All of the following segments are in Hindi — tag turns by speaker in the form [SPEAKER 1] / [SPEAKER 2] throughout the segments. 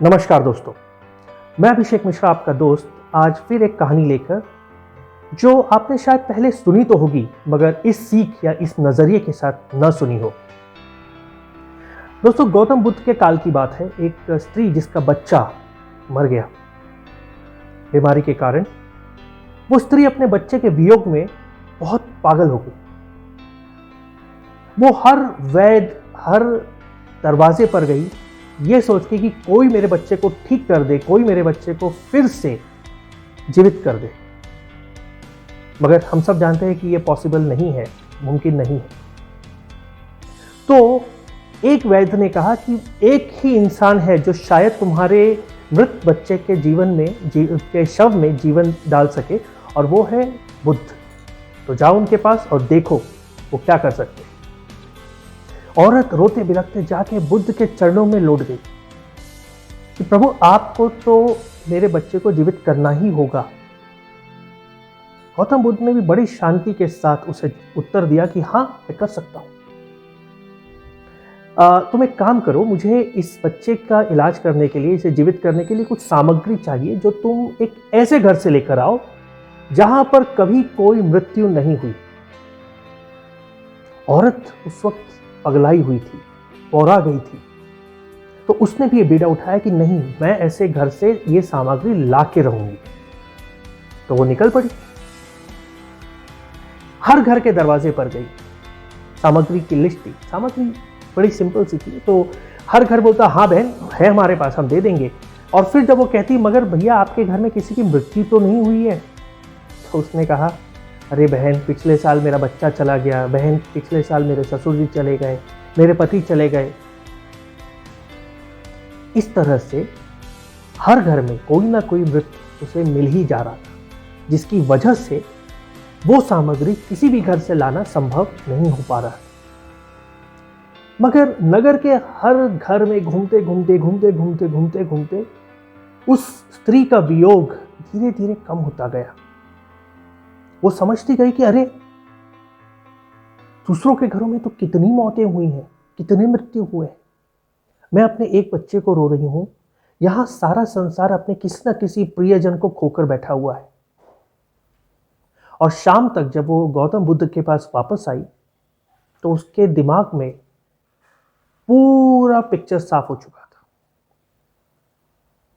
[SPEAKER 1] नमस्कार दोस्तों, मैं अभिषेक मिश्रा आपका दोस्त आज फिर एक कहानी लेकर जो आपने शायद पहले सुनी तो होगी मगर इस सीख या इस नज़रिए के साथ न सुनी हो। दोस्तों, गौतम बुद्ध के काल की बात है। एक स्त्री जिसका बच्चा मर गया बीमारी के कारण। वो स्त्री अपने बच्चे के वियोग में बहुत पागल हो गई। वो हर वैद्य, हर दरवाजे पर गई ये सोच के कि कोई मेरे बच्चे को ठीक कर दे, कोई मेरे बच्चे को फिर से जीवित कर दे। मगर हम सब जानते हैं कि ये पॉसिबल नहीं है, मुमकिन नहीं है। तो एक वैद्य ने कहा कि एक ही इंसान है जो शायद तुम्हारे मृत बच्चे के जीवन में के शव में जीवन डाल सके, और वो है बुद्ध। तो जाओ उनके पास और देखो वो क्या कर सकते। औरत रोते बिलखते जाके बुद्ध के चरणों में लौट गई कि प्रभु, आपको तो मेरे बच्चे को जीवित करना ही होगा। गौतम बुद्ध ने भी बड़ी शांति के साथ उसे उत्तर दिया कि हाँ, मैं कर सकता हूं। तुम एक काम करो, मुझे इस बच्चे का इलाज करने के लिए, इसे जीवित करने के लिए कुछ सामग्री चाहिए जो तुम एक ऐसे घर से लेकर आओ जहां पर कभी कोई मृत्यु नहीं हुई। औरत उस वक्त पगलाई हुई थी, पौरा गई थी। तो उसने भी ये बीड़ा उठाया कि नहीं, मैं ऐसे घर से ये सामग्री ला के रहूंगी। तो वो निकल पड़ी, हर घर के दरवाजे पर गई, सामग्री की लिस्ट थी। सामग्री बड़ी सिंपल सी थी। तो हर घर बोलता हाँ बहन, है हमारे पास, हम दे देंगे। और फिर जब वो कहती मगर भैया आपके घर में किसी की मृत्यु तो नहीं हुई है, तो उसने कहा अरे बहन, पिछले साल मेरा बच्चा चला गया, बहन पिछले साल मेरे ससुर जी चले गए, मेरे पति चले गए। इस तरह से हर घर में कोई ना कोई मृत उसे मिल ही जा रहा था, जिसकी वजह से वो सामग्री किसी भी घर से लाना संभव नहीं हो पा रहा। मगर नगर के हर घर में घूमते उस स्त्री का वियोग धीरे धीरे कम होता गया। वो समझती गई कि अरे, दूसरों के घरों में तो कितनी मौतें हुई हैं, कितने मृत्यु हुए। मैं अपने एक बच्चे को रो रही हूं, यहां सारा संसार अपने किसी न किसी प्रियजन को खोकर बैठा हुआ है। और शाम तक जब वो गौतम बुद्ध के पास वापस आई तो उसके दिमाग में पूरा पिक्चर साफ हो चुका था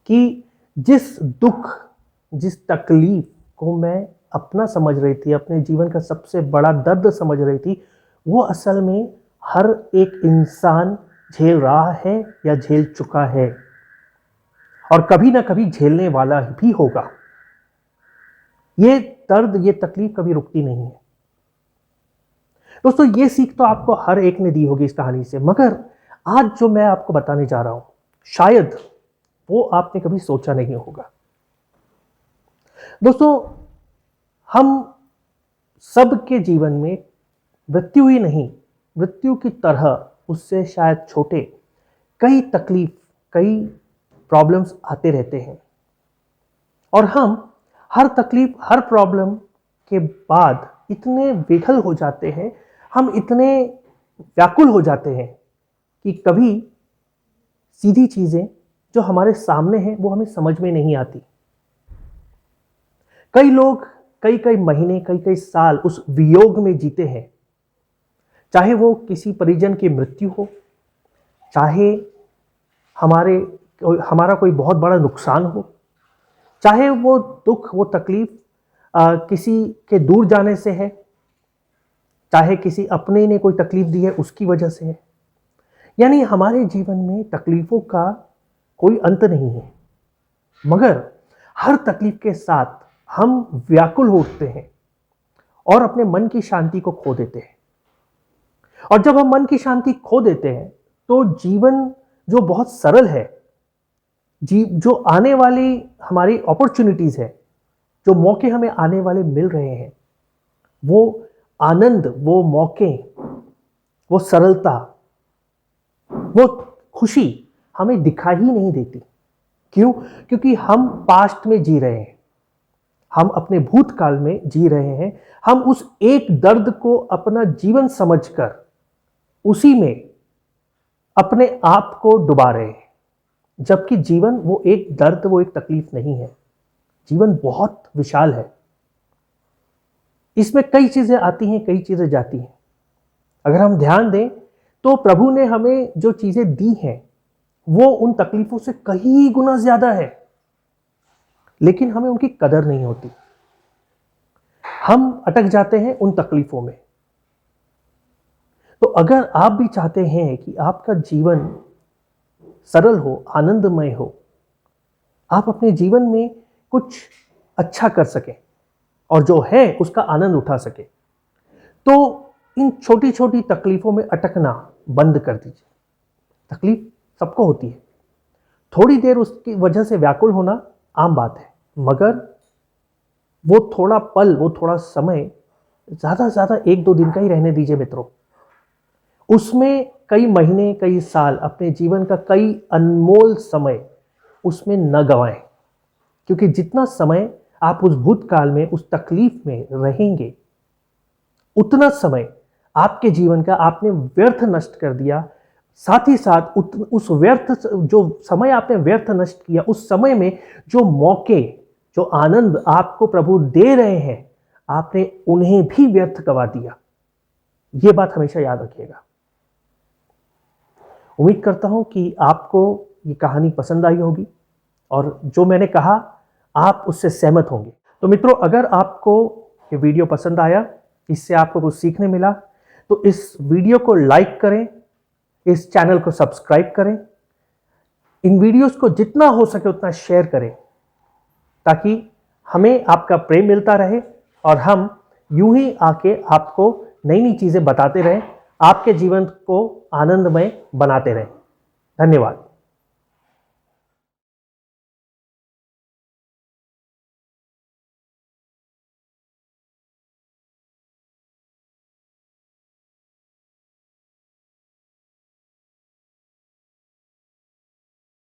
[SPEAKER 1] कि जिस दुख, जिस तकलीफ को मैं अपना समझ रही थी, अपने जीवन का सबसे बड़ा दर्द समझ रही थी, वो असल में हर एक इंसान झेल रहा है या झेल चुका है, और कभी ना कभी झेलने वाला भी होगा। ये दर्द, ये तकलीफ कभी रुकती नहीं है। दोस्तों, ये सीख तो आपको हर एक ने दी होगी इस कहानी से, मगर आज जो मैं आपको बताने जा रहा हूं शायद वो आपने कभी सोचा नहीं होगा। दोस्तों, हम सबके जीवन में मृत्यु ही नहीं, मृत्यु की तरह उससे शायद छोटे कई तकलीफ, कई प्रॉब्लम्स आते रहते हैं। और हम हर तकलीफ, हर प्रॉब्लम के बाद इतने विफल हो जाते हैं, हम इतने व्याकुल हो जाते हैं कि कभी सीधी चीजें जो हमारे सामने हैं वो हमें समझ में नहीं आती। कई लोग कई कई महीने, कई कई साल उस वियोग में जीते हैं, चाहे वो किसी परिजन की मृत्यु हो, चाहे हमारा कोई बहुत बड़ा नुकसान हो, चाहे वो दुख, वो तकलीफ किसी के दूर जाने से है, चाहे किसी अपने ने कोई तकलीफ दी है उसकी वजह से है। यानी हमारे जीवन में तकलीफों का कोई अंत नहीं है। मगर हर तकलीफ के साथ हम व्याकुल हो उठते हैं और अपने मन की शांति को खो देते हैं। और जब हम मन की शांति खो देते हैं तो जीवन जो बहुत सरल है, जो आने वाली हमारी अपॉर्चुनिटीज है, जो मौके हमें आने वाले मिल रहे हैं, वो आनंद, वो मौके, वो सरलता, वो खुशी हमें दिखाई ही नहीं देती। क्यों? क्योंकि हम पास्ट में जी रहे हैं, हम अपने भूतकाल में जी रहे हैं। हम उस एक दर्द को अपना जीवन समझकर उसी में अपने आप को डुबा रहे हैं। जबकि जीवन वो एक दर्द, वो एक तकलीफ नहीं है। जीवन बहुत विशाल है, इसमें कई चीजें आती हैं, कई चीजें जाती हैं। अगर हम ध्यान दें तो प्रभु ने हमें जो चीजें दी हैं वो उन तकलीफों से कई गुना ज्यादा है, लेकिन हमें उनकी कदर नहीं होती। हम अटक जाते हैं उन तकलीफों में। तो अगर आप भी चाहते हैं कि आपका जीवन सरल हो, आनंदमय हो, आप अपने जीवन में कुछ अच्छा कर सकें और जो है उसका आनंद उठा सके, तो इन छोटी छोटी तकलीफों में अटकना बंद कर दीजिए। तकलीफ सबको होती है, थोड़ी देर उसकी वजह से व्याकुल होना आम बात है, मगर वो थोड़ा पल, वो थोड़ा समय ज्यादा से ज्यादा 1-2 दिन का ही रहने दीजिए मित्रों। उसमें कई महीने, कई साल, अपने जीवन का कई अनमोल समय उसमें न गंवाएं, क्योंकि जितना समय आप उस भूतकाल में, उस तकलीफ में रहेंगे, उतना समय आपके जीवन का आपने व्यर्थ नष्ट कर दिया। साथ ही साथ उस व्यर्थ, जो समय आपने व्यर्थ नष्ट किया, उस समय में जो मौके, जो आनंद आपको प्रभु दे रहे हैं, आपने उन्हें भी व्यर्थ गवा दिया। यह बात हमेशा याद रखिएगा। उम्मीद करता हूं कि आपको ये कहानी पसंद आई होगी और जो मैंने कहा आप उससे सहमत होंगे। तो मित्रों, अगर आपको ये वीडियो पसंद आया, इससे आपको कुछ सीखने मिला, तो इस वीडियो को लाइक करें, इस चैनल को सब्सक्राइब करें, इन वीडियोस को जितना हो सके उतना शेयर करें, ताकि हमें आपका प्रेम मिलता रहे और हम यूं ही आके आपको नई नई चीजें बताते रहें, आपके जीवन को आनंदमय बनाते रहें। धन्यवाद।